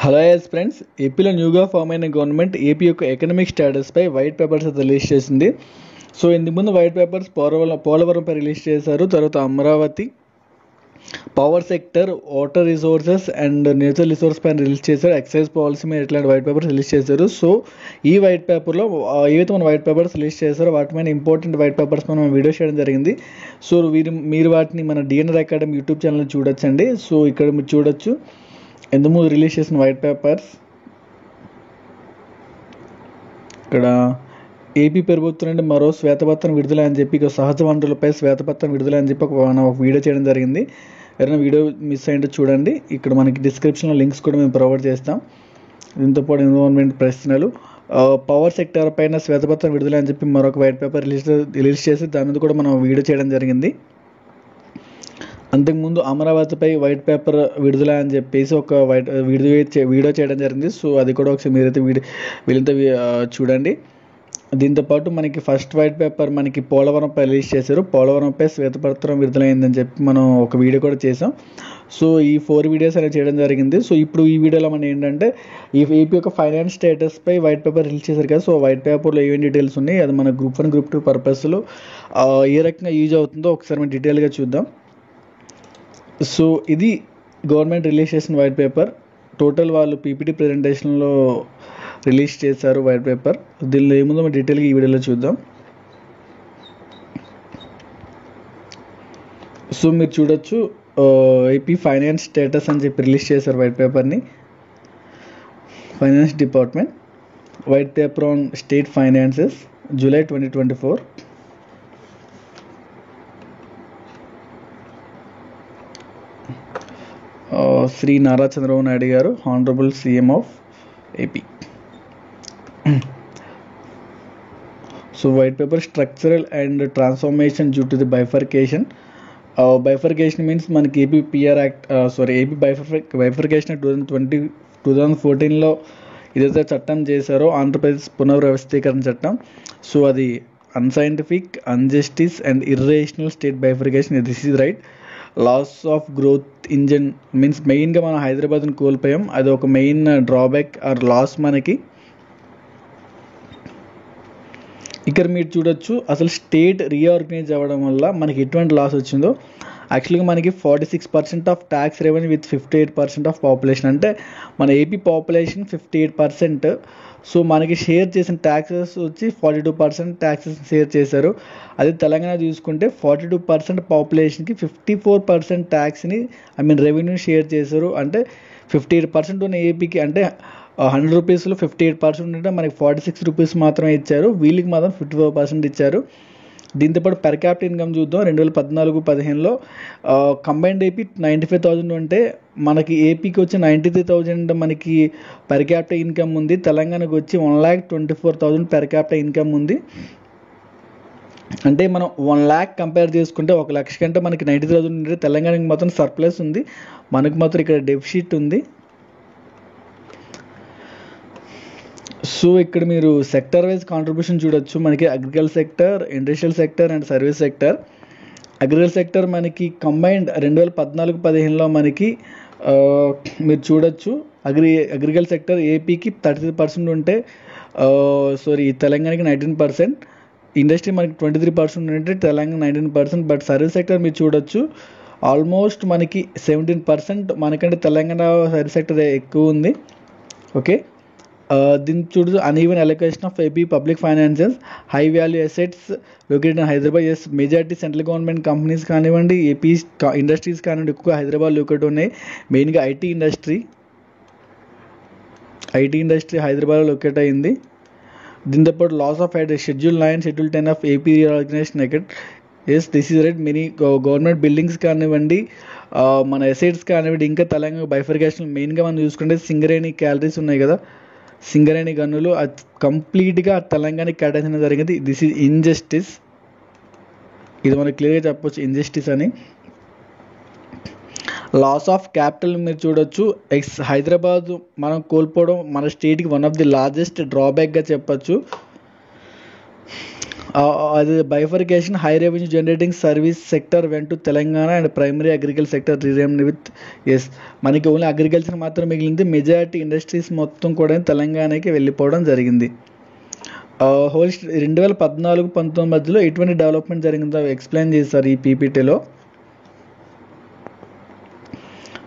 Hello yes friends, ఏపీలో న్యూగా form అయిన గవర్నమెంట్ ఏపీ యొక్క ఎకనామిక్ స్టేటస్పై వైట్ పేపర్స్ రిలీజ్ చేసింది. సో ఇందుకు ముందు వైట్ పేపర్స్ పోలవరంపై రిలీజ్ చేశారు. తర్వాత Amaravati, power sector, water resources and natural resource పైన రిలీజ్ చేశారు. ఎక్సైజ్ పాలసీ మీద ఇట్లాంటి వైట్ పేపర్స్ రిలీజ్ చేశారు. సో ఈ వైట్ పేపర్లో ఏవైతే మన వైట్ పేపర్స్ రిలీజ్ చేశారో వాటి మీద ఇంపార్టెంట్ వైట్ పేపర్స్ మనం వీడియో చేయడం జరిగింది. సో మీరు వాటిని మన డిఎన్ఆర్ అకాడమీ యూట్యూబ్ ఛానల్లో చూడొచ్చండి. సో ఇక్కడ మీరు చూడొచ్చు ఎందుకు రిలీజ్ చేసిన వైట్ పేపర్స్. ఇక్కడ ఏపీ ప్రభుత్వం నుండి మరో శ్వేతపత్రం విడుదల అని చెప్పి, ఇక సహజ వనరులపై శ్వేతపత్రం విడుదల అని చెప్పి ఒక వీడియో చేయడం జరిగింది. ఎవరైనా వీడియో మిస్ అయింటే చూడండి. ఇక్కడ మనకి డిస్క్రిప్షన్లో లింక్స్ కూడా మేము ప్రొవైడ్ చేస్తాం. దీంతో పాటు ఎన్విరాన్మెంట్ ప్రశ్నలు, పవర్ సెక్టర్ పైన శ్వేతపత్రం విడుదల అని చెప్పి మరొక వైట్ పేపర్ రిలీజ్ చేసి దాని మీద కూడా మనం వీడియో చేయడం జరిగింది. అంతకుముందు అమరావతిపై వైట్ పేపర్ విడుదల అని చెప్పేసి ఒక వీడియో చేయడం జరిగింది. సో అది కూడా ఒకసారి మీరైతే వీళ్ళంతా చూడండి. దీంతోపాటు మనకి ఫస్ట్ వైట్ పేపర్ మనకి పోలవరంపై రిలీజ్ చేశారు. పోలవరంపై శ్వేతపత్రం విడుదలైందని చెప్పి మనం ఒక వీడియో కూడా చేసాం. సో ఈ 4 వీడియోస్ అనేది చేయడం జరిగింది. సో ఇప్పుడు ఈ వీడియోలో మనం ఏంటంటే ఈ ఏపీ యొక్క ఫైనాన్స్ స్టేటస్పై వైట్ పేపర్ రిలీజ్ చేశారు కదా. సో వైట్ పేపర్లో ఏమేమి డీటెయిల్స్ ఉన్నాయి, అది మన గ్రూప్ 1, గ్రూప్ 2 పర్పస్లో ఏ రకంగా యూజ్ అవుతుందో ఒకసారి మనం డీటెయిల్గా చూద్దాం. సో ఇది గవర్నమెంట్ రిలీజ్ చేసిన వైట్ పేపర్. టోటల్ వాళ్ళు పీపీటీ ప్రజెంటేషన్లో రిలీజ్ చేశారు వైట్ పేపర్. దీనిలో ఏముందో మనం డీటెయిల్గా ఈ వీడియోలో చూద్దాం. సో మీరు చూడొచ్చు ఏపీ ఫైనాన్స్ స్టేటస్ అని చెప్పి రిలీజ్ చేశారు వైట్ పేపర్ని. Finance department white paper on state finances July 2024. Shri Nara Chandrababu Naidu garu, honourable CM of AP. So white paper structural and transformation due to the bifurcation. Bifurcation means మనకి AP PR act AP bifurcation 2014లో ఏదైతే చట్టం చేశారో ఆంధ్రప్రదేశ్ పునర్వ్యవస్థీకరణ చట్టం. So అది unscientific, unjustice and irrational state bifurcation. This is right. Loss of growth engine means మెయిన్గా మనం హైదరాబాద్ని కోల్పోయాం. అది ఒక మెయిన్ డ్రాబ్యాక్ ఆర్ లాస్ మనకి. ఇక్కడ మీరు చూడొచ్చు అసలు స్టేట్ రీఆర్గనైజ్ అవ్వడం వల్ల మనకి ఎటువంటి లాస్ వచ్చిందో. యాక్చువల్గా మనకి 46% of tax revenue with 58% of population. అంటే మన ఏపీ పాపులేషన్ 58%. సో మనకి షేర్ చేసిన ట్యాక్సెస్ వచ్చి 42% ట్యాక్సెస్ షేర్ చేశారు. అదే తెలంగాణ చూసుకుంటే 42% పాపులేషన్కి 54% ట్యాక్స్ని రెవెన్యూ షేర్ చేశారు. అంటే 58% ఉన్న ఏపీకి, అంటే 100 రూపీస్లో 58% ఉంటే మనకి 46 రూపీస్ మాత్రమే ఇచ్చారు. వీళ్ళకి మాత్రం 54% ఇచ్చారు. దీంతోపాటు పెర్ క్యాపిటల్ ఇన్కమ్ చూద్దాం. 2014-15లో కంబైన్డ్ ఏపీ 95,000 ఉంటే మనకి ఏపీకి వచ్చి 93,000 మనకి పెర్ క్యాపిటల్ ఇన్కమ్ ఉంది. తెలంగాణకు వచ్చి 1,24,000 పెర్ క్యాపిటల్ ఇన్కమ్ ఉంది. అంటే మనం 1 lakh కంపేర్ చేసుకుంటే 1 లక్ష కంటే మనకి 90,000 ఉంటే తెలంగాణకి మాత్రం సర్ప్లస్ ఉంది, మనకు మాత్రం ఇక్కడ డెఫిసిట్ ఉంది. సో ఇక్కడ మీరు సెక్టర్ వైజ్ కాంట్రిబ్యూషన్ చూడొచ్చు. మనకి agriculture sector, industrial sector and service sector. Agriculture sector మనకి కంబైన్డ్ 2014-15లో మనకి మీరు చూడొచ్చు అగ్రికల్చర్ సెక్టర్ ఏపీకి 33% ఉంటే తెలంగాణకి 19%. ఇండస్ట్రీ మనకి 23% ఉంటే తెలంగాణ 19%. బట్ సర్వీస్ సెక్టర్ మీరు చూడొచ్చు ఆల్మోస్ట్ మనకి 17%, మనకంటే తెలంగాణ సర్వీస్ సెక్టర్ ఎక్కువ ఉంది. ఓకే, దీన్ని చూడదు uneven allocation of AP public finances, high value assets located in Hyderabad. Yes, majority central government companies కానివ్వండి, ఏపీ ఇండస్ట్రీస్ కానివ్వండి ఎక్కువ హైదరాబాద్ లొకేట్ ఉన్నాయి. మెయిన్గా ఐటీ ఇండస్ట్రీ హైదరాబాద్లో లొకేట్ అయింది. దీంతోపాటు loss of schedule 9, schedule 10 of AP reorganisation act. Yes, this is right. Many government buildings కానివ్వండి, మన ఎసెట్స్ కానివ్వండి, ఇంకా తెలంగాణ బైఫర్కేషన్ మెయిన్గా మనం చూసుకుంటే సింగరేణి క్యాలరీస్ ఉన్నాయి కదా, సింగరేణి గనులు కంప్లీట్గా తెలంగాణకి కేటాయించడం జరిగింది. This is injustice. ఇది మనకు క్లియర్గా చెప్పొచ్చు ఇన్జస్టిస్ అని. లాస్ ఆఫ్ క్యాపిటల్ మీరు చూడొచ్చు. హైదరాబాద్ మనం కోల్పోవడం మన స్టేట్కి వన్ ఆఫ్ ది లార్జెస్ట్ డ్రాబ్యాక్గా చెప్పచ్చు. అది bifurcation high revenue generating service sector went to Telangana and primary agriculture sector renamed with us. మనకి ఓన్లీ అగ్రికల్చర్ మాత్రం మిగిలింది. మెజారిటీ ఇండస్ట్రీస్ మొత్తం కూడా తెలంగాణకి వెళ్ళిపోవడం జరిగింది. హోల్ 2014-19 మధ్యలో ఎటువంటి డెవలప్మెంట్ జరిగిందో ఎక్స్ప్లెయిన్ చేశారు ఈ పీపీటీలో.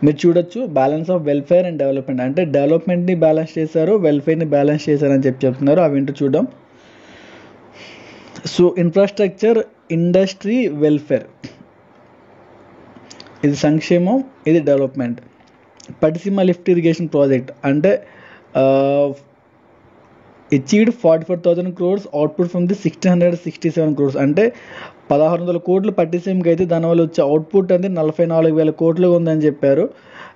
మీరు చూడొచ్చు balance of welfare and development, అంటే డెవలప్మెంట్ని బ్యాలెన్స్ చేశారు, వెల్ఫేర్ని బ్యాలెన్స్ చేశారని చెప్తున్నారు. అవేంటో చూద్దాం. సో ఇన్ఫ్రాస్ట్రక్చర్, ఇండస్ట్రీ, వెల్ఫేర్, ఇది సంక్షేమం, ఇది development. Pattiseema lift irrigation project అంటే achieved 44,000 crores output from the 1,667 crores, అంటే 1,600 కోట్లు పట్టిసీమకి అయితే దానివల్ల వచ్చే అవుట్పుట్ అనేది 44,000 కోట్లుగా ఉందని చెప్పారు.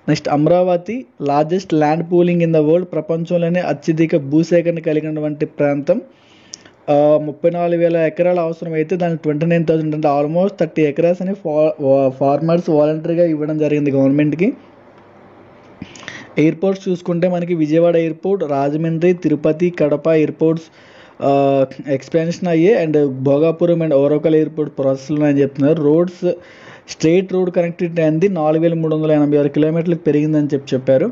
Next Amaravati largest land pooling in the world, ప్రపంచంలోనే అత్యధిక భూసేకరణ కలిగినటువంటి ప్రాంతం. 34,000 ఎకరాల అవసరం అయితే దానికి 29,000 అంటే ఆల్మోస్ట్ 30 acres అని ఫార్మర్స్ వాలంటరీగా ఇవ్వడం జరిగింది గవర్నమెంట్కి. ఎయిర్పోర్ట్స్ చూసుకుంటే మనకి Vijayawada airport, Rajahmundry, Tirupati, Kadapa airports expansion అయ్యాయి and Bhogapuram and Orvakal airport ప్రాసెస్లో అని చెప్తున్నారు. రోడ్స్ స్ట్రైట్ రోడ్ కనెక్టివిటీ అనేది 4,386 కిలోమీటర్లకు పెరిగిందని చెప్పారు.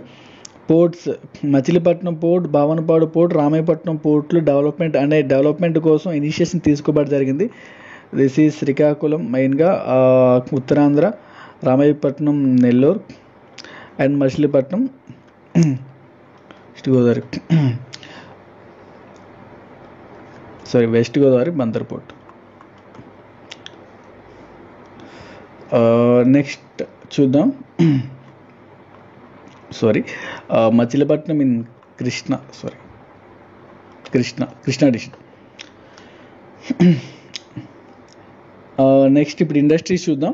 Ports Machilipatnam port, Bhavanapadu port, Ramayapatnam పోర్ట్లు డెవలప్మెంట్ కోసం ఇనిషియేషన్ తీసుకోబడి జరిగింది. దిస్ ఈజ్ శ్రీకాకుళం మెయిన్గా, Uttarandhra, Ramayapatnam Nellore and Machilipatnam west Godavari Bandar port. Next చూద్దాం. Machilipatnam in Krishna district. Next ఇప్పుడు ఇండస్ట్రీస్ చూద్దాం.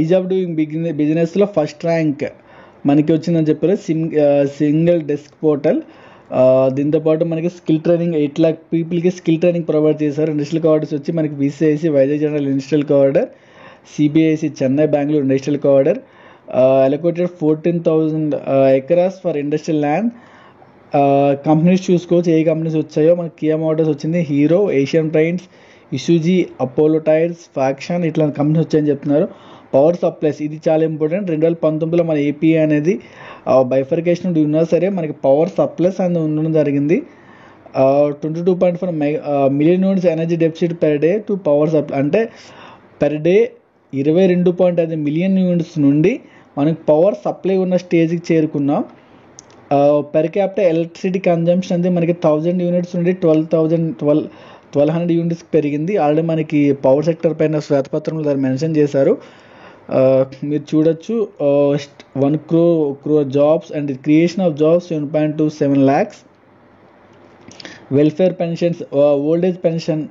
ఈజ్ ఆఫ్ డూయింగ్ బిజినెస్లో ఫస్ట్ ర్యాంక్ మనకి వచ్చిందని చెప్పారు. Single desk portal. దీంతోపాటు మనకి స్కిల్ ట్రైనింగ్ 8 lakh పీపుల్కి స్కిల్ ట్రైనింగ్ ప్రొవైడ్ చేశారు. ఇండస్ట్రియల్ కార్డర్స్ వచ్చి మనకి BCIC Vizag general industrial కార్డర్, CBIC Chennai Bengaluru industrial corridor. allocated 14,000 acres for industrial land. Companies చూసుకోవచ్చు ఏ కంపెనీస్ వచ్చాయో. మనకి కియా మోటార్స్ వచ్చింది, Hero, Asian Paints, Isuzu, Apollo Tyres, ఫ్యాక్షన్ ఇట్లాంటి కంపెనీస్ వచ్చాయని చెప్తున్నారు. పవర్ సప్లైస్ ఇది చాలా ఇంపార్టెంట్. 2019లో మన ఏపీ అనేది బైఫర్కేషన్ ఉన్నా సరే మనకి పవర్ సప్లైస్ అనేది ఉండడం జరిగింది. 22.4 million units energy deficit per day to power supply, అంటే పెర్ డే 22.5 మిలియన్ యూనిట్స్ నుండి మనకి పవర్ సప్లై ఉన్న స్టేజ్కి చేరుకున్నాం. పెర్ క్యాపిటల్ ఎలక్ట్రిసిటీ కన్జంప్షన్ అనేది మనకి 1000 యూనిట్స్ నుండి 1200 యూనిట్స్కి పెరిగింది. ఆల్రెడీ మనకి పవర్ సెక్టర్ పైన శ్వేతపత్రంలో దాన్ని మెన్షన్ చేశారు, మీరు చూడొచ్చు. 1 crore jobs and creation of jobs 7.27 lakhs. Welfare pensions, old age pension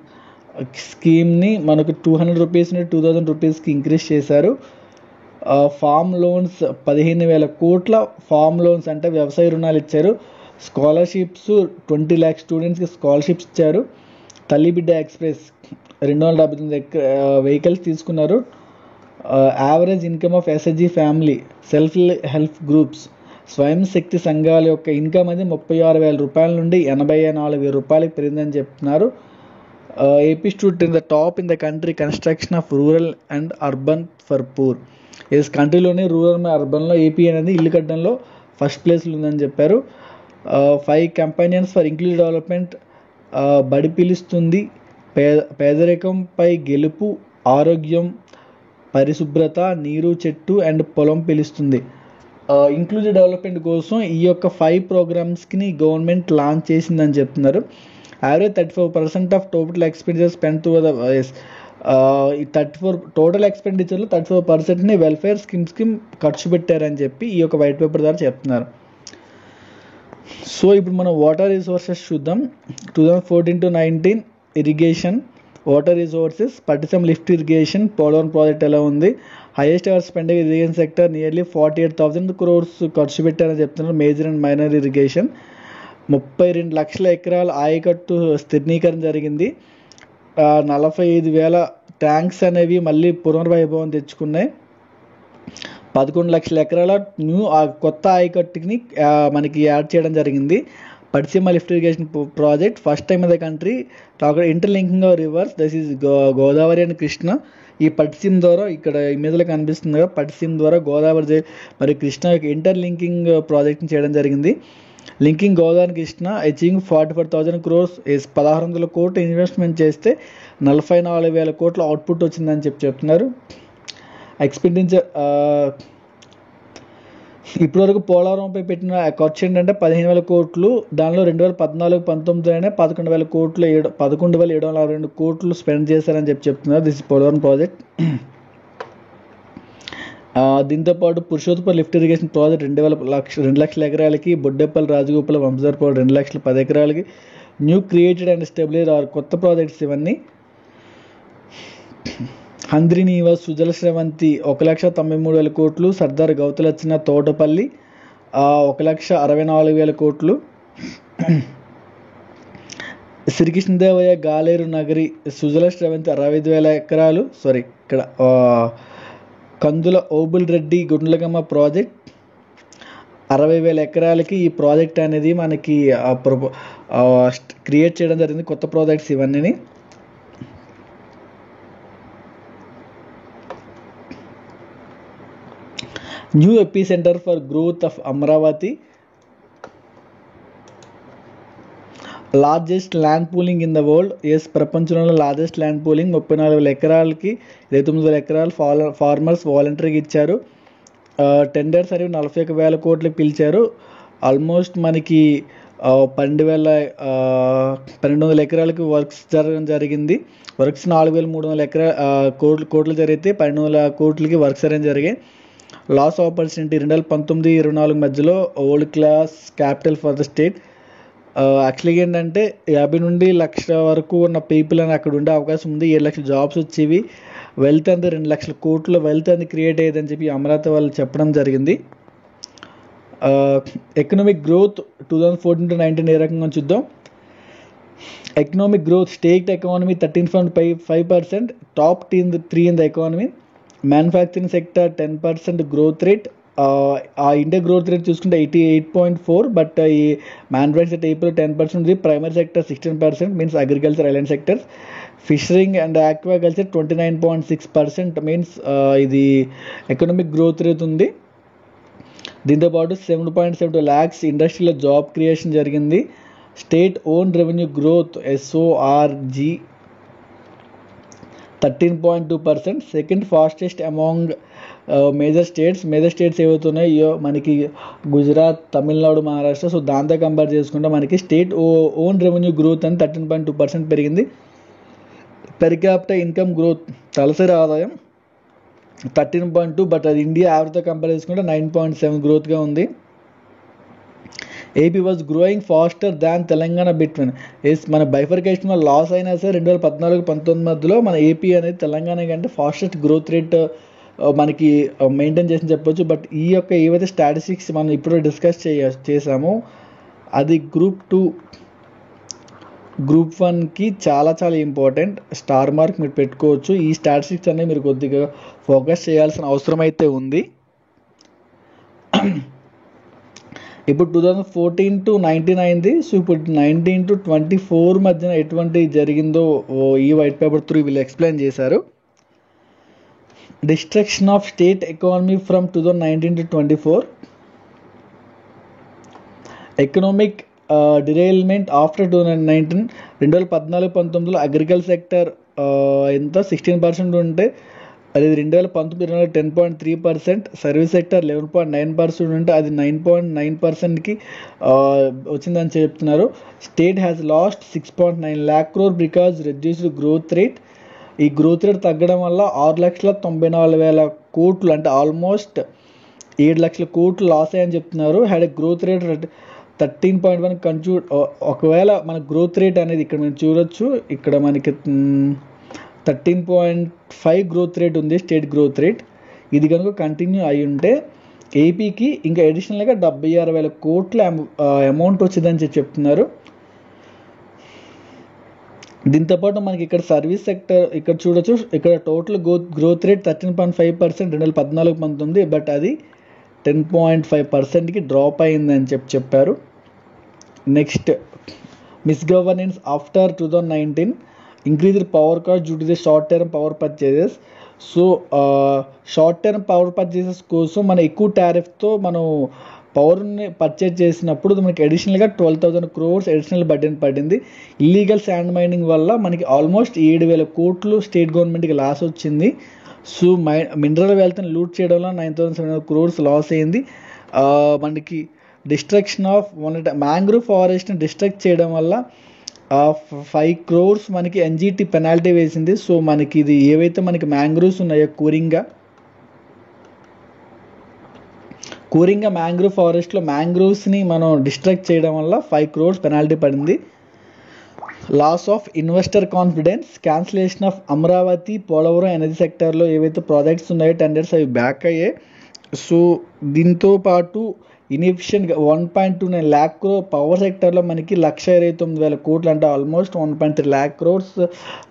స్కీమ్ని మనకు 200 రూపీస్ నుండి 2,000 రూపీస్కి ఇంక్రీజ్ చేశారు. ఫామ్ లోన్స్ 15,000 కోట్ల ఫామ్ లోన్స్ అంటే వ్యవసాయ రుణాలు ఇచ్చారు. స్కాలర్షిప్స్ 20 lakh స్టూడెంట్స్కి స్కాలర్షిప్స్ ఇచ్చారు. తల్లి బిడ్డ ఎక్స్ప్రెస్ 279 వెహికల్స్ తీసుకున్నారు. Average income of SHG family self help groups స్వయం శక్తి సంఘాల యొక్క ఇన్కమ్ అనేది 36,000 రూపాయల నుండి 84,000 రూపాయలకి పెరిగిందని చెప్తున్నారు. AP stood in the top in the country construction of rural and urban for poor. కంట్రీలోనే రూరల్ అర్బన్లో ఏపీ అనేది ఇల్లు కట్టడంలో ఫస్ట్ ప్లేస్లో ఉందని చెప్పారు. 5 కంపెనీస్ ఫర్ ఇంక్లూజివ్ డెవలప్మెంట్, బడి పిలుస్తుంది, పేదరికంపై గెలుపు, ఆరోగ్యం, పరిశుభ్రత, నీరు, చెట్టు అండ్ పొలం పిలుస్తుంది. ఇంక్లూజివ్ డెవలప్మెంట్ కోసం ఈ యొక్క 5 ప్రోగ్రామ్స్కి గవర్నమెంట్ లాంచ్ చేసిందని చెప్తున్నారు. Average 34% of total expenditure spend to the 34 total ఎక్స్పెండిచర్లో 34%ని వెల్ఫేర్ స్కీమ్స్కి ఖర్చు పెట్టారని చెప్పి ఈ యొక్క వైట్ పేపర్ ద్వారా చెప్తున్నారు. సో ఇప్పుడు మనం వాటర్ రిసోర్సెస్ చూద్దాం. 2014-19 irrigation water resources, Pattiseema lift irrigation Polavaram project ఎలా ఉంది. Highest ever spending irrigation sector nearly 48,000 crores ఖర్చు పెట్టారని చెప్తున్నారు. మేజర్ అండ్ మైనర్ ఇరిగేషన్ 32 లక్షల ఎకరాల ఆయకట్టు స్థిరీకరణ జరిగింది. 45,000 ట్యాంక్స్ అనేవి మళ్ళీ పునర్వైభవం తెచ్చుకున్నాయి. 11 లక్షల ఎకరాల కొత్త ఆయకట్టుని మనకి యాడ్ చేయడం జరిగింది. Pattiseema lift irrigation project first time in the country interlinking of rivers thus is Godavari and Krishna. ఈ పట్టిసీమ ద్వారా ఇక్కడ ఇమేజ్లో కనిపిస్తుంది కదా, పట్టిసీమ ద్వారా గోదావరి మరియు కృష్ణ యొక్క ఇంటర్లింకింగ్ ప్రాజెక్ట్ని చేయడం జరిగింది. Linking Godavari Krishna achieving 44,000 crores 1600 కోట్లు ఇన్వెస్ట్మెంట్ చేస్తే 44,000 కోట్ల అవుట్పుట్ వచ్చిందని చెప్తున్నారు. ఎక్స్పెండిచర్ ఇప్పటివరకు పోలవరంపై పెట్టిన ఖర్చు ఏంటంటే 15,000 కోట్లు. దానిలో 2014-19 11,000 కోట్లు 11,742 కోట్లు స్పెండ్ చేశారని చెప్తున్నారు. This Polavaram project. దీంతోపాటు పురుషోత్తపల్లి లిఫ్ట్ ఇరిగేషన్ ప్రాజెక్ట్ 2 లక్షల ఎకరాలకి, బొడ్డెప్పల్ రాజగోపాల వంశధారపాడు 2 లక్షల 10 ఎకరాలకి, new created and stabilise are కొత్త ప్రాజెక్ట్స్ ఇవన్నీ. హంద్రీనీవా సుజల స్రవంతి 1,93,000 కోట్లు, సర్దార్ గౌతులచ్చిన తోటపల్లి 1,64,000 కోట్లు, శ్రీకృష్ణదేవయ్య గాలేరు నగరి సుజల స్రవంతి 65,000 ఎకరాలు. ఇక్కడ కందుల ఓబుల్ రెడ్డి గుండ్లగమ్మ ప్రాజెక్ట్ 60,000 ఎకరాలకి ఈ ప్రాజెక్ట్ అనేది మనకి క్రియేట్ చేయడం జరిగింది, కొత్త ప్రాజెక్ట్స్ ఇవన్నీ. New ఎపీ centre for growth of Amaravati, largest land pooling in the world. ప్రపంచంలో లార్జెస్ట్ ల్యాండ్ పూలింగ్ 34,000 ఎకరాలకి 29,000 ఎకరాలు ఫార్మర్స్ వాలంటరీగా ఇచ్చారు. టెండర్స్ అనేవి 41,000 కోట్లకి పిలిచారు. ఆల్మోస్ట్ మనకి 12,200 ఎకరాలకి వర్క్స్ జరగడం జరిగింది. వర్క్స్ 4,300 కోట్లు జరిగితే 12,000 కోట్లకి వర్క్స్ అనేది జరిగాయి. లాస్ ఆపర్చునిటీ 2019-24 మధ్యలో old class capital for the state. యాక్చువల్గా ఏంటంటే 50 నుండి 1,00,000 వరకు ఉన్న పీపుల్ అని అక్కడ ఉండే అవకాశం ఉంది. 7 లక్షల జాబ్స్ వచ్చేవి, వెల్త్ అంతా 2 లక్షల కోట్ల వెల్త్ అనేది క్రియేట్ అయ్యేదని చెప్పి అమరావతి వాళ్ళు చెప్పడం జరిగింది. ఎకనామిక్ గ్రోత్ 2014-19 ఏ రకంగా చూద్దాం. Economic growth state economy 13.5%, top 3 in the economy. Manufacturing sector 10% growth rate. ఆ ఇండియా గ్రోత్ రేట్ చూసుకుంటే 88.4, బట్ ఈ మ్యానుఫ్యాక్చరింగ్ సెక్టర్ ఏపీలో 10% ఉంది. Primary sector 16% means agriculture allied sectors. Fisheries and aquaculture 29.6% means ఇది ఎకనామిక్ గ్రోత్ రేట్ ఉంది. దీంతోపాటు 7.72 lakhs ఇండస్ట్రీలో job creation జరిగింది. State own revenue growth SORG 13.2%, second fastest among major states ఏవైతున్నాయో మనకి గుజరాత్, తమిళనాడు, మహారాష్ట్ర. సో దాంతో కంపేర్ చేసుకుంటే మనకి స్టేట్ ఓన్ రెవెన్యూ గ్రోత్ అని 13.2% పెరిగింది. పెర్ క్యాపిటల్ ఇన్కమ్ గ్రోత్ తలసరి ఆదాయం 13.2, బట్ అది ఇండియా యావరేజ్తో కంపేర్ చేసుకుంటే 9.7 గ్రోత్గా ఉంది. AP was growing faster than Telangana between. మన బైఫర్కేషన్ లాస్ అయినా సరే 2014-19 మధ్యలో మన ఏపీ అనేది తెలంగాణ కంటే ఫాస్టెస్ట్ గ్రోత్ రేట్ మనకి మెయింటైన్ చేసి చెప్పొచ్చు. బట్ ఈ యొక్క ఏవైతే స్టాటిస్టిక్స్ మనం ఇప్పుడు డిస్కస్ చేసామో అది గ్రూప్ 2 గ్రూప్ 1కి చాలా చాలా ఇంపార్టెంట్. స్టార్ మార్క్ మీరు పెట్టుకోవచ్చు. ఈ స్టాటిస్టిక్స్ అనేవి మీరు కొద్దిగా ఫోకస్ చేయాల్సిన అవసరం అయితే ఉంది. ఇప్పుడు 2014-19 అయింది. సో ఇప్పుడు 19-24 మధ్యన ఎటువంటి జరిగిందో ఈ వైట్ పేపర్ త్రూ వీళ్ళు ఎక్స్ప్లెయిన్ చేశారు. Destruction of state economy from 2019-24, economic derailment after 2019. 2014-19లో అగ్రికల్చర్ సెక్టర్ ఎంత 16% ఉంటే అది 2019-20 10.3%, సర్వీస్ సెక్టర్ 11.9% ఉంటే అది 9.9%కి వచ్చిందని చెప్తున్నారు. State has lost 6.9 lakh crore because reduced growth rate. ఈ గ్రోత్ రేట్ తగ్గడం వల్ల 6,94,000 కోట్లు అంటే ఆల్మోస్ట్ 7 లక్షల కోట్లు లాస్ అయ్యని చెప్తున్నారు. Had a growth rate 13.1 కన్స్యూడ్. ఒకవేళ మన గ్రోత్ రేట్ అనేది ఇక్కడ మనం చూడొచ్చు, ఇక్కడ మనకి 13.5 గ్రోత్ రేట్ ఉంది స్టేట్ గ్రోత్ రేట్. ఇది కనుక కంటిన్యూ అయి ఉంటే ఏపీకి ఇంకా అడిషనల్గా 76,000 కోట్ల అమౌంట్ వచ్చిందని చెప్తున్నారు. దీంతోపాటు మనకి ఇక్కడ సర్వీస్ సెక్టర్ ఇక్కడ చూడొచ్చు, ఇక్కడ టోటల్ గ్రోత్ రేట్ 13.5% 2014-19, బట్ అది 10.5%కి డ్రాప్ అయిందని చెప్పారు. Next misgovernance after 2019, increased power cost due to the short term power purchases. So short term power purchases కోసం మనం ఎక్కువ టారిఫ్తో మనం పవర్ని పర్చేజ్ చేసినప్పుడు మనకి అడిషనల్గా 12,000 crores అడిషనల్ బడ్జెట్ పడింది. ఇల్లీగల్ శాండ్ మైనింగ్ వల్ల మనకి ఆల్మోస్ట్ 7,000 కోట్లు స్టేట్ గవర్నమెంట్కి లాస్ వచ్చింది. సో మినరల్ వెల్త్ని లూట్ చేయడంలో 9,700 crores లాస్ అయింది. మనకి డిస్ట్రక్షన్ ఆఫ్ మ్యాంగ్రూవ్ ఫారెస్ట్ని డిస్ట్రక్ట్ చేయడం వల్ల 5 crores మనకి ఎన్జిటి పెనాల్టీ వేసింది. సో మనకి ఇది ఏవైతే మనకి మ్యాంగ్రూవ్స్ ఉన్నాయో కూరింగా మ్యాంగ్రూవ్ ఫారెస్ట్లో మ్యాంగ్రూవ్స్ని మనం డిస్ట్రక్ట్ చేయడం వల్ల 5 crores పెనాల్టీ పడింది. Loss of investor confidence, cancellation of Amaravati, Polavaram energy సెక్టర్లో ఏవైతే ప్రాజెక్ట్స్ ఉన్నాయో టెండర్స్ అవి బ్యాక్ అయ్యాయి. సో దీంతో పాటు ఇన్ఎఫిషియెంట్గా 1.29 lakh crore పవర్ సెక్టర్లో మనకి 1,29,000 కోట్లు అంటే ఆల్మోస్ట్ 1.3 lakh crores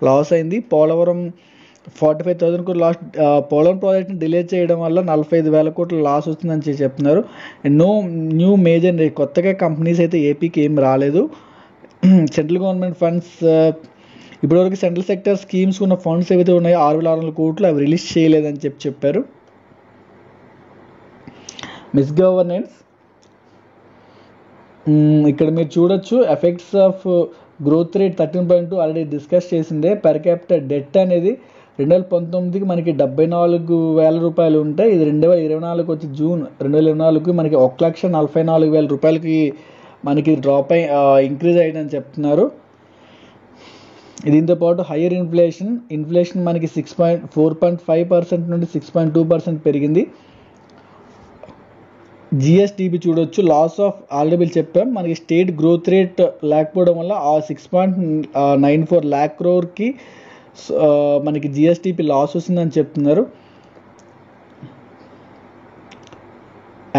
లాస్ అయింది. Polavaram 45,000 crore loss. పోలవరం ప్రాజెక్ట్ని డిలే చేయడం వల్ల 45,000 కోట్లు లాస్ వస్తుందని చెప్తున్నారు. నో న్యూ మేజర్ కొత్తగా కంపెనీస్ అయితే ఏపీకి ఏం రాలేదు. సెంట్రల్ గవర్నమెంట్ ఫండ్స్ ఇప్పటివరకు సెంట్రల్ సెక్టర్ స్కీమ్స్ ఉన్న ఫండ్స్ ఏవైతే ఉన్నాయో 6,600 కోట్లు అవి రిలీజ్ చేయలేదని చెప్పారు. మిస్గవర్నెన్స్ ఇక్కడ మీరు చూడొచ్చు. Effects of growth rate 13.2 already discuss చేసిందే. పర్ క్యాపిటల్ డెట్ అనేది 2019కి మనకి 74,000 రూపాయలు ఉంటాయి. ఇది 2024 వచ్చి జూన్ 2024 మనకి 1,44,000 రూపాయలకి మనకి డ్రాప్ ఇంక్రీజ్ అయ్యిందని చెప్తున్నారు. దీంతోపాటు హయ్యర్ ఇన్ఫ్లేషన్ మనకి 4.5% నుండి 6.2% పెరిగింది. జిఎస్టిబి చూడొచ్చు. లాస్ ఆఫ్ ఆల్రెడీ చెప్పాం. మనకి స్టేట్ గ్రోత్ రేట్ లేకపోవడం వల్ల ఆ 6.94 lakh crore మనకి జిఎస్టిపి లాస్ వస్తుందని చెప్తున్నారు.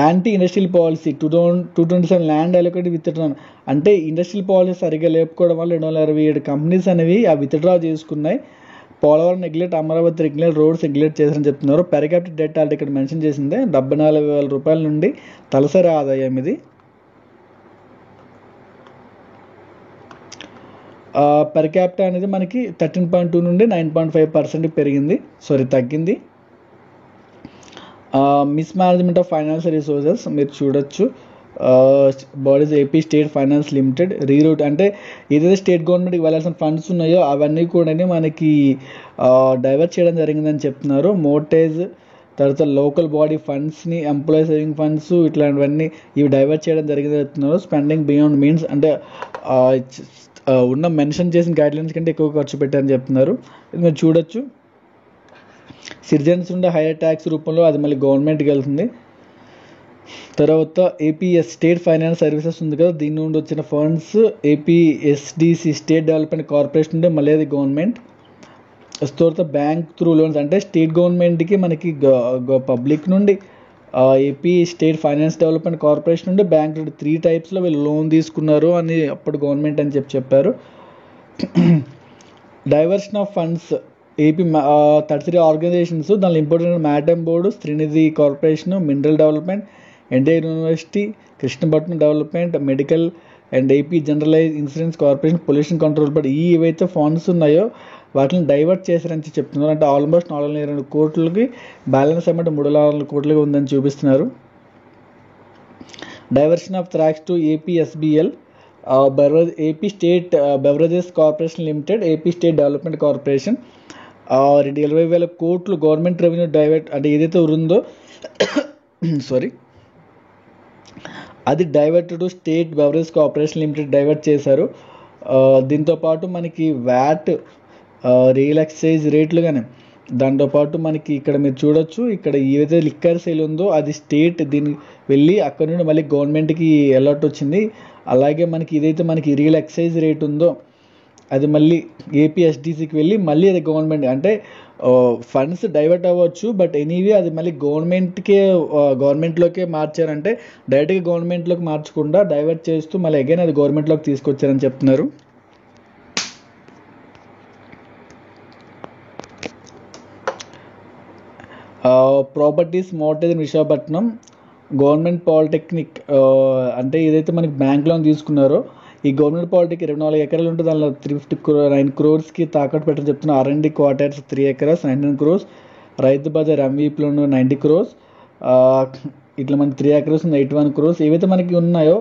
Anti industrial policy 227 land allocated withdraw అంటే ఇండస్ట్రియల్ పాలసీ సరిగ్గా లేకపోవడం వల్ల 227 కంపెనీస్ అనేవి ఆ విత్డ్రా చేసుకున్నాయి. Polavaram neglect, Amaravati regulate, roads regulate చేశారని చెప్తున్నారు. పర్ క్యాపిటల్ డెట్ ఆల్రెడీ ఇక్కడ మెన్షన్ చేసిందే 74,000 రూపాయల నుండి తలసరి ఆదాయం ఇది. పర్ క్యాపిటల్ అనేది మనకి 13.2 నుండి 9.5% తగ్గింది. Miss management of financial resources మీరు చూడొచ్చు. Bodies AP state finance limited reroute అంటే ఏదైతే స్టేట్ గవర్నమెంట్కి వెళ్ళాల్సిన ఫండ్స్ ఉన్నాయో అవన్నీ కూడా మనకి డైవర్ట్ చేయడం జరిగిందని చెప్తున్నారు. మోర్టేజ్ తర్వాత లోకల్ బాడీ ఫండ్స్ని, ఎంప్లాయీ సేవింగ్ ఫండ్స్ ఇట్లాంటివన్నీ ఇవి డైవర్ట్ చేయడం జరిగిందని చెప్తున్నారు. స్పెండింగ్ బియాండ్ మీన్స్ అంటే ఉన్న మెన్షన్ చేసిన గైడ్లైన్స్ కంటే ఎక్కువ ఖర్చు పెట్టారని చెప్తున్నారు. ఇది మీరు చూడొచ్చు. సిటిజన్స్ ఉండే హైయర్ ట్యాక్స్ రూపంలో అది మళ్ళీ గవర్నమెంట్కి వెళ్తుంది. తర్వాత ఏపీఎస్ స్టేట్ ఫైనాన్స్ సర్వీసెస్ ఉంది కదా, దీని నుండి వచ్చిన funds APSDC state development corporation ఉంటే మళ్ళీ అది గవర్నమెంట్. తర్వాత బ్యాంక్ త్రూ లోన్స్ అంటే స్టేట్ గవర్నమెంట్కి మనకి పబ్లిక్ నుండి AP state finance development corporation నుండి బ్యాంక్ నుండి 3 typesలో వీళ్ళు లోన్ తీసుకున్నారు అని అప్పుడు గవర్నమెంట్ అని చెప్పారు. Diversion of funds AP 33 organisations, దానిలో ఇంపార్టెంట్ మ్యాటమ్ board, Srinidhi corporation, mineral development, NTR university, Krishnapatnam development, medical and AP generalise insurance corporation, pollution control board ఈ ఏవైతే ఫండ్స్ ఉన్నాయో వాటిని డైవర్ట్ చేశారని చెప్తున్నారు. అంటే ఆల్మోస్ట్ 402 కోట్లకి బ్యాలెన్స్ అమౌంట్ 3,600 కోట్లకి ఉందని చూపిస్తున్నారు. Diversion of tracks to APSBL, AP state beverages corporation limited, AP state development corporation 20,000 కోట్లు గవర్నమెంట్ రెవెన్యూ డైవర్ట్ అంటే ఏదైతే ఉందో అది divert to state beverage corporation limited divert చేశారు. దీంతోపాటు మనకి వ్యాట్, రియల్ ఎక్సైజ్ రేట్లు కానీ దాంతోపాటు మనకి ఇక్కడ మీరు చూడొచ్చు. ఇక్కడ ఏదైతే లిక్కర్ సేల్ ఉందో అది స్టేట్ దీనికి వెళ్ళి అక్కడ నుండి మళ్ళీ గవర్నమెంట్కి అలర్ట్ వచ్చింది. అలాగే మనకి ఏదైతే మనకి రియల్ ఎక్సైజ్ రేట్ ఉందో అది మళ్ళీ ఏపీఎస్డిసికి వెళ్ళి మళ్ళీ అది గవర్నమెంట్ అంటే ఫండ్స్ డైవర్ట్ అవ్వచ్చు, బట్ ఎనీవే అది మళ్ళీ గవర్నమెంట్లోకే మార్చారంటే డైరెక్ట్గా గవర్నమెంట్లోకి మార్చకుండా డైవర్ట్ చేస్తూ మళ్ళీ అగైన్ అది గవర్నమెంట్లోకి తీసుకొచ్చారని చెప్తున్నారు. Properties mortgage in Visakhapatnam government polytechnic అంటే ఏదైతే మనకి బ్యాంక్ లోన్ తీసుకున్నారో ఈ గవర్నమెంట్ పాలిటెక్నిక్ 24 ఎకరాలు ఉంటుంది, దానిలో 359 crores తాకట్టు పెట్టని చెప్తున్నారు. R&D quarters 3 acres 19 crores, Rythu Bazar MVP loan 90 crores, ఇట్లా మనకి 3 acres 81 crores. ఏవైతే మనకి ఉన్నాయో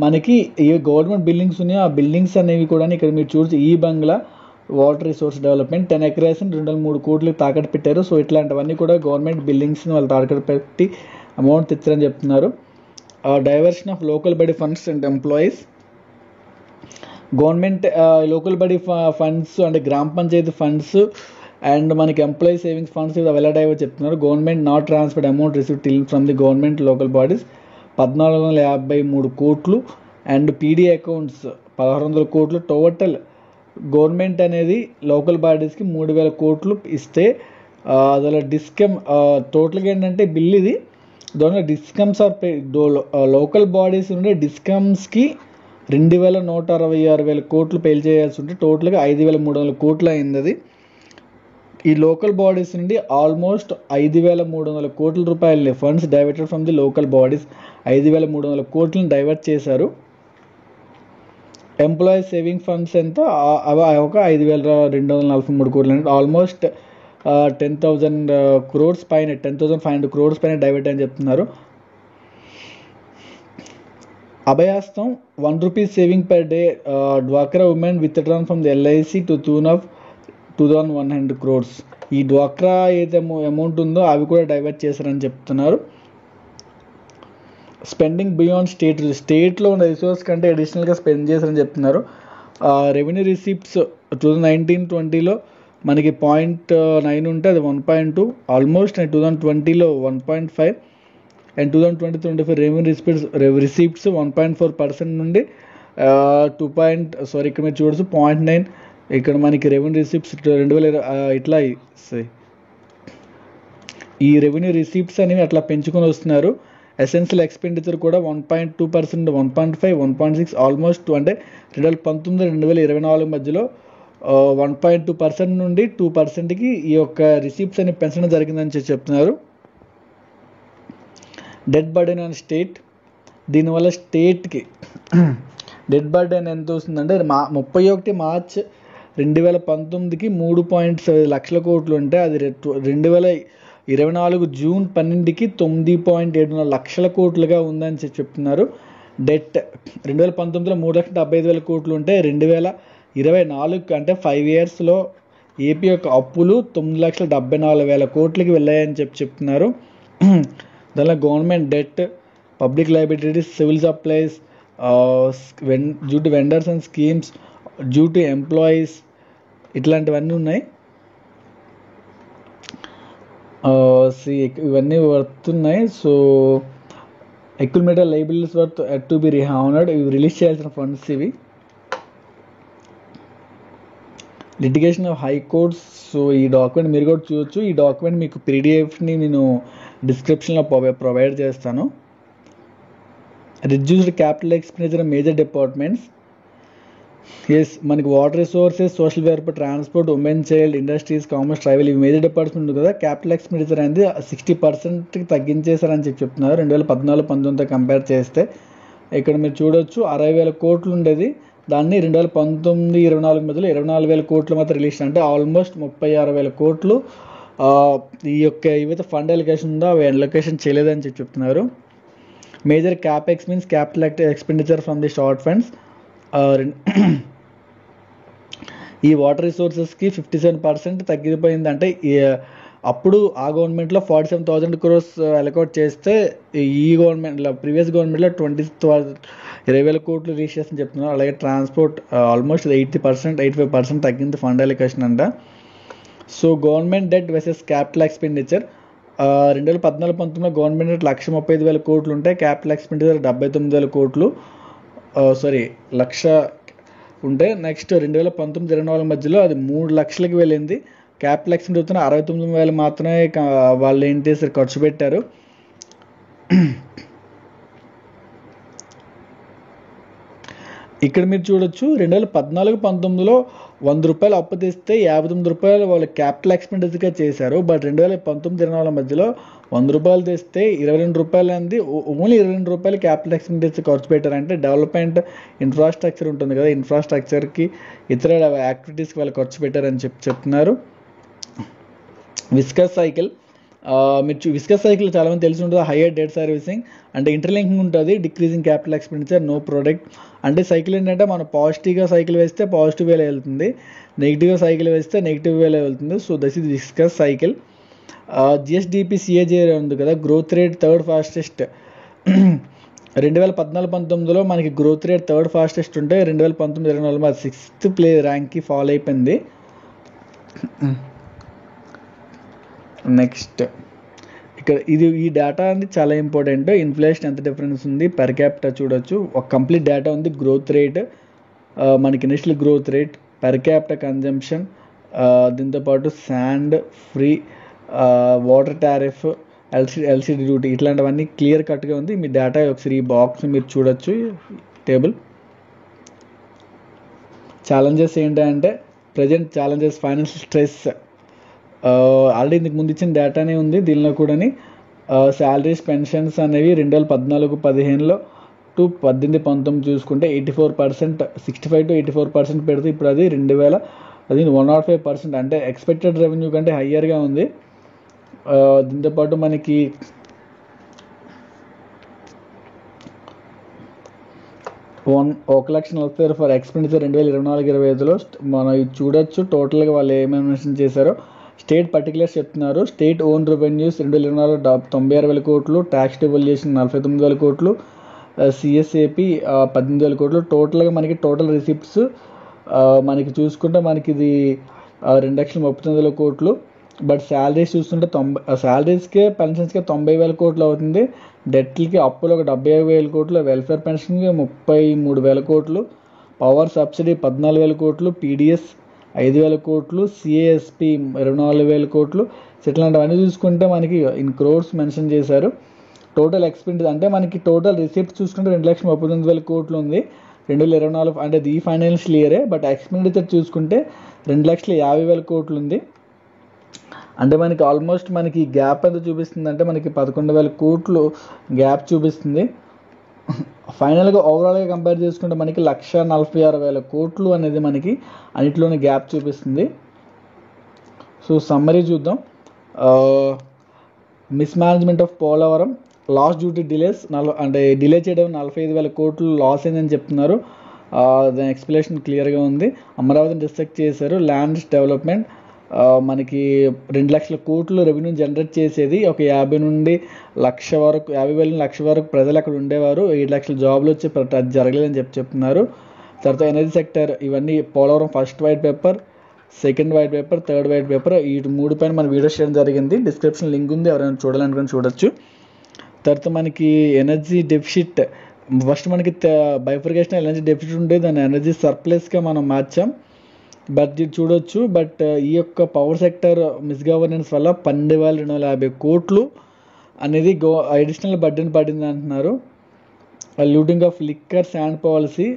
మనకి ఏ గవర్నమెంట్ బిల్డింగ్స్ ఉన్నాయో ఆ బిల్డింగ్స్ అనేవి కూడా ఇక్కడ మీరు చూసి ఈ బంగ్లా వాటర్ రిసోర్స్ డెవలప్మెంట్ 10 acres 203 కోట్లు తాకట్టు పెట్టారు. సో ఇట్లాంటివన్నీ కూడా గవర్నమెంట్ బిల్డింగ్స్ని వాళ్ళు తాకట్టు పెట్టి అమౌంట్ తెచ్చారని చెప్తున్నారు. Diversion of local body funds and employees, government local body funds అంటే గ్రామ పంచాయతీ ఫండ్స్ అండ్ మనకి ఎంప్లాయీ సేవింగ్స్ ఫండ్స్ ఎలా డైవర్ట్ చెప్తున్నారు. Government not transferred amount receive till from the government local bodies 1453 కోట్లు అండ్ పీడీ అకౌంట్స్ 1600 కోట్లు. Total government అనేది local బాడీస్కి 3000 కోట్లు ఇస్తే అదిలో డిస్కమ్ టోటల్గా ఏంటంటే బిల్ ఇది దానిలో డిస్కమ్స్ ఆర్ లోకల్ బాడీస్ నుండి డిస్కమ్స్కి 2166,000 కోట్లు పే చేయాల్సి ఉంటే టోటల్గా 5,300 కోట్లు అయింది. అది ఈ లోకల్ బాడీస్ నుండి ఆల్మోస్ట్ 5,300 కోట్ల రూపాయలు funds diverted from the local bodies 5,300 కోట్లను డైవర్ట్ చేశారు. ఎంప్లాయీ సేవింగ్ ఫండ్స్ ఎంత ఒక 5,243 కోట్లు అంటే ఆల్మోస్ట్ 10,000 crores పైన 10,500 crores పైన డైవర్ట్ అని చెప్తున్నారు. అభయాస్తం 1 rupee సేవింగ్ పర్ డే డ్వాక్రా women with drawn from the LIC to tune of 2,100 crores. ఈ డ్వాక్రా ఏదైతే అమౌంట్ ఉందో అవి కూడా డైవర్ట్ చేశారని చెప్తున్నారు. స్పెండింగ్ బియాండ్ స్టేట్లో ఉన్న రిసోర్స్ కంటే అడిషనల్గా స్పెండ్ చేశారని చెప్తున్నారు. రెవెన్యూ రిసీప్ట్స్ 2019-20లో మనకి 0.9 ఉంటే అది 1.2 ఆల్మోస్ట్, అండ్ 2020లో 1.5 అండ్ 2020-25 రెవెన్యూ రిసీప్ట్స్ 1.4% నుండి ఇక్కడ మీరు చూడొచ్చు 0.9. ఇక్కడ మనకి రెవెన్యూ రిసీప్ట్స్ 2020 ఇట్లా ఈ రెవెన్యూ రిసీప్ట్స్ అనేవి అట్లా పెంచుకొని వస్తున్నారు. ఎసెన్షియల్ ఎక్స్పెండిచర్ కూడా 1.2%, 1.5, 1.6 ఆల్మోస్ట్ అంటే 2019-2024 మధ్యలో 1.2% నుండి 2%కి ఈ యొక్క రిసీప్ట్స్ అని పెంచడం జరిగిందని చెప్తున్నారు. డెట్ బర్డెన్ ఆన్ స్టేట్, దీనివల్ల స్టేట్కి డెట్ బర్డెన్ ఎంత వస్తుందంటే 31 మార్చ్ 2019కి 3.7 లక్షల కోట్లు ఉంటే అది 2024 జూన్ 12కి 9.7 లక్షల కోట్లుగా ఉందని చెప్తున్నారు. డెట్ 2019లో 3,75,000 కోట్లు ఉంటే 2024 అంటే 5 yearsలో ఏపీ యొక్క అప్పులు 9,74,000 కోట్లకి వెళ్ళాయని చెప్తున్నారు. దానిలో government debt, public liabilities, civil supplies due to vendors and schemes, due to employees ఇట్లాంటివన్నీ ఉన్నాయి. ఇవన్నీ వస్తున్నాయి. So accumulated liabilities worth at to be rehonoured, ఇవి రిలీజ్ చేయాల్సిన ఫండ్స్ ఇవి. లిటిగేషన్ ఆఫ్ హైకోర్ట్స్, సో ఈ డాక్యుమెంట్ మీరు కూడా చూడొచ్చు. ఈ డాక్యుమెంట్ మీకు పీడిఎఫ్ని నేను డిస్క్రిప్షన్లో ప్రొవైడ్ చేస్తాను. Reduced capital expenditure major departments, ఎస్ మనకి water resources, social welfare, transport, women child, industries, commerce, tribal ఇవి మేజర్ డిపార్ట్మెంట్ ఉంది కదా. క్యాపిటల్ ఎక్స్పెండిచర్ అనేది 60%కి తగ్గించేశారని చెప్తున్నారు 2014-19తో కంపేర్ చేస్తే. ఇక్కడ మీరు చూడొచ్చు 60,000 కోట్లు ఉండేది, దాన్ని 2019-24 మధ్యలో 24,000 కోట్లు మాత్రం రిలీజ్, అంటే ఆల్మోస్ట్ 36,000 కోట్లు ఈ యొక్క ఏవైతే ఫండ్ అలొకేషన్ ఉందో అవి అలొకేషన్ చేయలేదని చెప్తున్నారు. Major capex means capital expenditure from the short funds. ఈ వాటర్ రిసోర్సెస్కి 57% తగ్గిపోయింది. అంటే అప్పుడు ఆ గవర్నమెంట్లో 47,000 crores అలొకేట్ చేస్తే ఈ గవర్నమెంట్లో ప్రీవియస్ గవర్నమెంట్లో 20,000 కోట్లు రిలీజ్ చేస్తని చెప్తున్నారు. అలాగే ట్రాన్స్పోర్ట్ ఆల్మోస్ట్ 85% తగ్గింది ఫండ్ అలొకేషన్ అంట. So government debt versus capital expenditure 2014-19లో గవర్నమెంట్ డెట్ 135,000 కోట్లు ఉంటే క్యాపిటల్ ఎక్స్పెండిచర్ 79,000 కోట్లు లక్ష ఉంటే నెక్స్ట్ 2019-24 మధ్యలో అది 3 లక్షలకి వెళ్ళింది. క్యాపిటల్ ఎక్స్పెండిచర్ 69,000 మాత్రమే వాళ్ళు ఏంటి ఖర్చు పెట్టారు. ఇక్కడ మీరు చూడొచ్చు 2014-19లో ₹100 అప్పు తెస్తే ₹59 వాళ్ళు క్యాపిటల్ ఎక్స్పెండిచర్గా చేశారు. బట్ 2019-20 మధ్యలో ₹100 తెస్తే ₹22 అనేది ఓన్లీ ₹22 క్యాపిటల్ ఎక్స్పెండిచర్ ఖర్చు పెట్టారంటే డెవలప్మెంట్ ఇన్ఫ్రాస్ట్రక్చర్ ఉంటుంది కదా, ఇన్ఫ్రాస్ట్రక్చర్కి ఇతర యాక్టివిటీస్కి వాళ్ళు ఖర్చు పెట్టారని చెప్తున్నారు. విస్కస్ సైకిల్ మీరు విస్కస్ సైకిల్ చాలామంది తెలిసి ఉంటుంది. హైయర్ డెట్ సర్వీసింగ్ అంటే ఇంటర్లింకింగ్ ఉంటుంది, decreasing capital expenditure, no product. అంటే సైకిల్ ఏంటంటే మనం పాజిటివ్గా సైకిల్ వేస్తే పాజిటివ్ వేలో వెళ్తుంది, నెగిటివ్గా సైకిల్ వేస్తే నెగిటివ్ వేలో వెళ్తుంది. సో దిస్ ఇస్ విస్కస్ సైకిల్. జిఎస్డిపి సిఏజే ఉంది కదా, గ్రోత్ రేట్ థర్డ్ ఫాస్టెస్ట్. 2014-19లో మనకి గ్రోత్ రేట్ థర్డ్ ఫాస్టెస్ట్ ఉంటే 2019-20 6th ర్యాంక్కి ఫాలో అయిపోయింది. నెక్స్ట్ ఇక్కడ ఈ డేటా అనేది చాలా ఇంపార్టెంట్. ఇన్ఫ్లేషన్ ఎంత డిఫరెన్స్ ఉంది, పర్ క్యాపిటా చూడొచ్చు, ఒక కంప్లీట్ డేటా ఉంది. గ్రోత్ రేట్, మనకి initial growth rate, per capita consumption, దీంతోపాటు sand free, water tariff, LCD duty, ఇట్లాంటివన్నీ క్లియర్ కట్గా ఉంది. మీ డేటా ఒకసారి ఈ బాక్స్ మీరు చూడొచ్చు టేబుల్. ఛాలెంజెస్ ఏంటంటే present challenges, financial stress, already ఇందుకు ముందు ఇచ్చిన డేటానే ఉంది దీనిలో కూడాని. శాలరీస్, పెన్షన్స్ అనేవి 2014-15లో టు 18-19 చూసుకుంటే 84%, 65-84% పెడితే ఇప్పుడు అది 105%. అంటే ఎక్స్పెక్టెడ్ రెవెన్యూ కంటే హయ్యర్గా ఉంది. దీంతోపాటు మనకి $1,40,000 ఫర్ ఎక్స్పెండిచర్ 2024-25లో మనం ఇది చూడొచ్చు. టోటల్గా వాళ్ళు ఏమేమి మెన్షన్ చేశారో స్టేట్ పర్టికులర్స్ చెప్తున్నారు. స్టేట్ ఓన్ రెవెన్యూస్ 2024లో 96,000 కోట్లు, ట్యాక్స్ డివల్యూషన్ 49,000 కోట్లు, సిఎస్ఏపి 18,000 కోట్లు. టోటల్గా మనకి టోటల్ రిసిప్ట్స్ మనకి చూసుకుంటే మనకి ఇది 2,39,000 కోట్లు. బట్ శాలరీస్ చూస్తుంటే శాలరీస్కే పెన్షన్స్కే 90,000 కోట్లు అవుతుంది. డెట్లకి అప్పులు ఒక 75,000 కోట్లు, వెల్ఫేర్ పెన్షన్కి 33,000 కోట్లు, పవర్ సబ్సిడీ 14,000 కోట్లు, పీడిఎస్ 5,000 కోట్లు, సిఏఎస్పి 24,000 కోట్లు. ఇట్లాంటివన్నీ చూసుకుంటే మనకి ఇన్ క్రోర్స్ మెన్షన్ చేశారు. టోటల్ ఎక్స్పెండిచర్ అంటే మనకి టోటల్ రిసిప్ట్ చూసుకుంటే 2,39,000 కోట్లు ఉంది 2024 అంటే ఈ ఫైనాన్షియల్ ఇయరే. బట్ ఎక్స్పెండిచర్ చూసుకుంటే 2,50,000 కోట్లు ఉంది. అంటే మనకి ఆల్మోస్ట్ మనకి గ్యాప్ ఎంత చూపిస్తుంది అంటే మనకి 11,000 కోట్లు గ్యాప్ చూపిస్తుంది. ఫైనల్గా ఓవరాల్గా కంపేర్ చేసుకుంటే మనకి 1,46,000 కోట్లు అనేది మనకి అన్నిట్లోనే గ్యాప్ చూపిస్తుంది. సో సమ్మరీ చూద్దాం. Mismanagement of Polavaram, last duty delays అంటే డిలే చేయడం 45,000 కోట్లు లాస్ అయిందని చెప్తున్నారు. దాని ఎక్స్ప్లెనేషన్ క్లియర్గా ఉంది. అమరావతిని డిస్ట్రక్ట్ చేశారు. ల్యాండ్స్ డెవలప్మెంట్ మనకి 2,00,000 కోట్లు రెవెన్యూ జనరేట్ చేసేది, ఒక 50 నుండి 1,00,000 వరకు, 50,000 నుండి 1,00,000 వరకు ప్రజలు అక్కడ ఉండేవారు. 7,00,000 జాబ్లు వచ్చి అది జరగలేదని చెప్తున్నారు. తర్వాత ఎనర్జీ సెక్టర్, ఇవన్నీ Polavaram first white paper, second white paper, third white paper, ఈ 3 పైన మన వీడియో చేయడం జరిగింది. డిస్క్రిప్షన్ లింక్ ఉంది, ఎవరైనా చూడాలనుకుని చూడొచ్చు. తర్వాత మనకి ఎనర్జీ డెఫిసిట్, ఫస్ట్ మనకి బైఫర్కేషన్ ఎనర్జీ డెఫిసిట్ ఉంటే దాన్ని ఎనర్జీ సర్ప్లస్గా మనం మార్చాం. బట్ ఇది చూడొచ్చు. బట్ ఈ యొక్క పవర్ సెక్టర్ మిస్గవర్నెన్స్ వల్ల 12,250 కోట్లు అనేది అడిషనల్ బర్డెన్ పడింది అంటున్నారు. Looting of liquor sand policy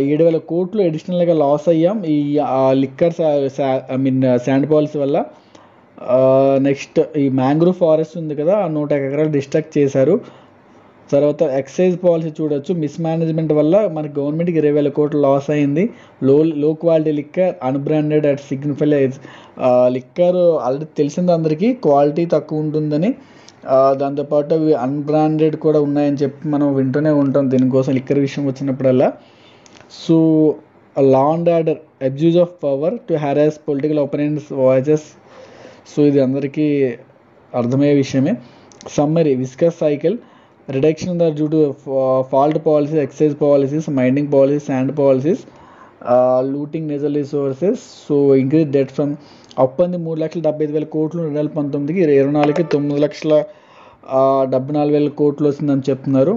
7,000 కోట్లు అడిషనల్గా లాస్ అయ్యాం ఈ లిక్కర్ శాండ్ పాలసీ వల్ల. నెక్స్ట్ ఈ మ్యాంగ్రూవ్ ఫారెస్ట్ ఉంది కదా, 100 ఎకరాలు డిస్ట్రక్ట్ చేశారు. తర్వాత ఎక్సైజ్ పాలసీ చూడొచ్చు, మిస్మేనేజ్మెంట్ వల్ల మనకి గవర్నమెంట్కి 20,000 కోట్లు లాస్ అయింది. లో quality liquor, unbranded at signified liquor already తెలిసింది అందరికీ క్వాలిటీ తక్కువ ఉంటుందని. దాంతోపాటు అవి అన్బ్రాండెడ్ కూడా ఉన్నాయని చెప్పి మనం వింటూనే ఉంటాం దీనికోసం లిక్కర్ విషయం వచ్చినప్పుడల్లా. So law and order, abuse of power to harass political opinions voices. So ఇది అందరికీ అర్థమయ్యే విషయమే. సమ్మరీ, విస్కస్ cycle, reduction due to fault policies, excise policies, mining policies, sand policies, looting natural resources. So increase debt from అప్పంది 3,75,000 కోట్లు 2019కి, 2024కి 9,74,000 కోట్లు వస్తుందని చెప్తున్నారు.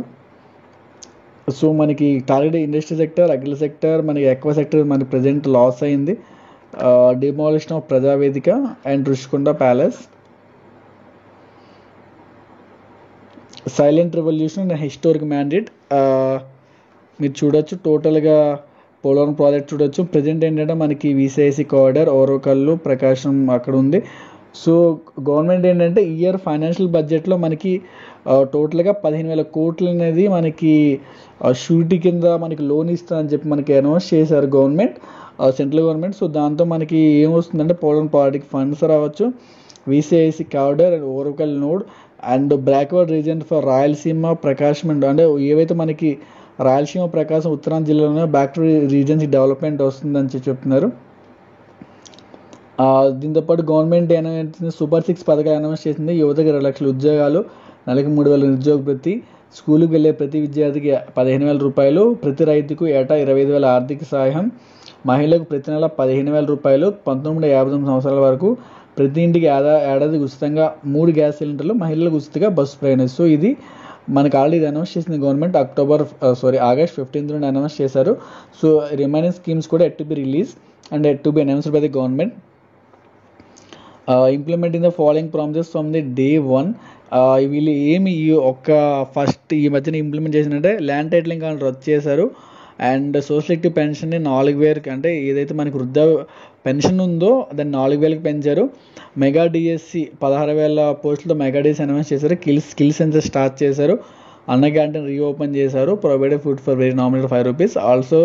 సో మనకి target industry sector, agri sector, మనకి ఎక్వా సెక్టర్ మనకి ప్రజెంట్ లాస్ అయింది. Demolition of Prajavedika and Rushikonda palace. Silent revolution and historic mandate. మీరు చూడొచ్చు టోటల్గా పోలవరం ప్రాజెక్ట్ చూడొచ్చు. ప్రజెంట్ ఏంటంటే మనకి విసిఐసి కారిడార్ ఓరకల్లు ప్రకాశం అక్కడ ఉంది. సో గవర్నమెంట్ ఏంటంటే ఇయర్ ఫైనాన్షియల్ బడ్జెట్లో మనకి టోటల్గా 15,000 కోట్లు అనేది మనకి షూరిటీ కింద మనకి లోన్ ఇస్తుందని చెప్పి మనకి అనౌన్స్ చేశారు గవర్నమెంట్, సెంట్రల్ గవర్నమెంట్. సో దాంతో మనకి ఏమొస్తుందంటే పోలవరం ప్రాజెక్ట్ ఫండ్స్ రావచ్చు, VCIC corridor and Orvakal node and backward region for Rayalaseema Prakasam అంటే ఏవైతే మనకి రాయలసీమ ప్రకాశం ఉత్తరాంధ్ర జిల్లాలోనే బ్యాక్వర్డ్ రీజన్స్ డెవలప్మెంట్ వస్తుందని చెప్తున్నారు. దీంతోపాటు గవర్నమెంట్ ఏమైనా సూపర్ 6 పథకాలు అనౌన్స్ చేసింది. యువతకి 2 లక్షల ఉద్యోగాలు, నెలకి 3,000 నిరుద్యోగ భృతి, స్కూల్కి వెళ్ళే ప్రతి విద్యార్థికి 15,000 రూపాయలు, ప్రతి రైతుకు ఏటా 25,000 ఆర్థిక సహాయం, మహిళలకు ప్రతి నెల 15,000 రూపాయలు, 19-59 సంవత్సరాల వరకు ప్రతి ఇంటికి ఏడాది ఉచితంగా 3 గ్యాస్ సిలిండర్లు, మహిళలకు ఉచితంగా బస్సు ప్రయాణం. సో ఇది మనకు ఆల్రెడీ ఇది అనౌన్స్ చేసింది గవర్నమెంట్ ఆగస్ట్ 15 నుండి అనౌన్స్ చేశారు. సో రిమైనింగ్ స్కీమ్స్ కూడా at to be release and at to be announced by the government. Implementing the following promises from the day 1. వీళ్ళు ఏమి ఫస్ట్ ఈ మధ్యన ఇంప్లిమెంట్ చేసినట్టే ల్యాండ్ టైటిలింగ్ కానీ రద్దు చేశారు. అండ్ సోషల్ సెక్యూరిటీ పెన్షన్ని 4,000 అంటే ఏదైతే మనకి వృద్ధ పెన్షన్ ఉందో దాన్ని 4,000కి పెంచారు. మెగా డిఎస్సి 16,000 పోస్టులతో మెగా డిఎస్సి అనౌన్స్ చేశారు. స్కిల్ సెన్సర్ స్టార్ట్ చేశారు. అన్న క్యాంటీన్ రీఓపెన్ చేశారు. Provided food for very nominal ₹5. Also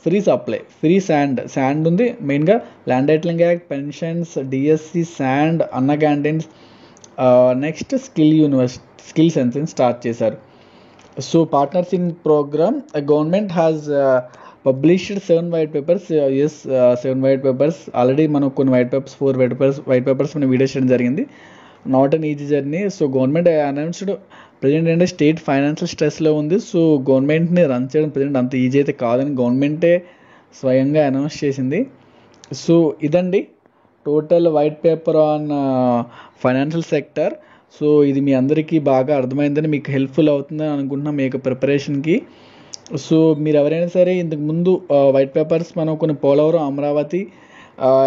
free supply, free sand ఉంది. మెయిన్గా land titling act, pensions, DSC, sand, Anna canteens, next skill census start చేశారు. So partners in programme government has published 7 white papers. 7 white papers already మనం కొన్ని white papers 4 white papers మనం video చేయడం జరిగింది. Not an easy journey. So government announced present ఏంటంటే state financial స్ట్రెస్లో ఉంది. So గవర్నమెంట్ని run చేయడం ప్రజెంట్ అంత ఈజీ అయితే కాదని గవర్నమెంటే స్వయంగా అనౌన్స్ చేసింది. సో ఇదండి total white paper on financial sector. So ఇది మీ అందరికీ బాగా అర్థమైందని, మీకు హెల్ప్ఫుల్ అవుతుందని అనుకుంటున్నాం మీ యొక్క ప్రిపరేషన్కి. సో మీరు ఎవరైనా సరే ఇంతకుముందు వైట్ పేపర్స్ మనం కొన్ని Polavaram, Amaravati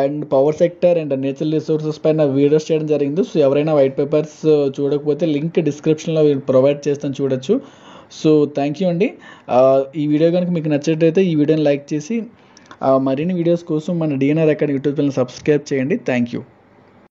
and power sector and natural resources పైన వీడియోస్ చేయడం జరిగింది. సో ఎవరైనా వైట్ పేపర్స్ చూడకపోతే లింక్ డిస్క్రిప్షన్లో ప్రొవైడ్ చేస్తాను, చూడొచ్చు. సో థ్యాంక్ యూ అండి. ఈ వీడియో కనుక మీకు నచ్చినట్లయితే ఈ వీడియోని లైక్ చేసి మరిన్ని వీడియోస్ కోసం మన DNR academy YouTube channel subscribe చేయండి. Thank you.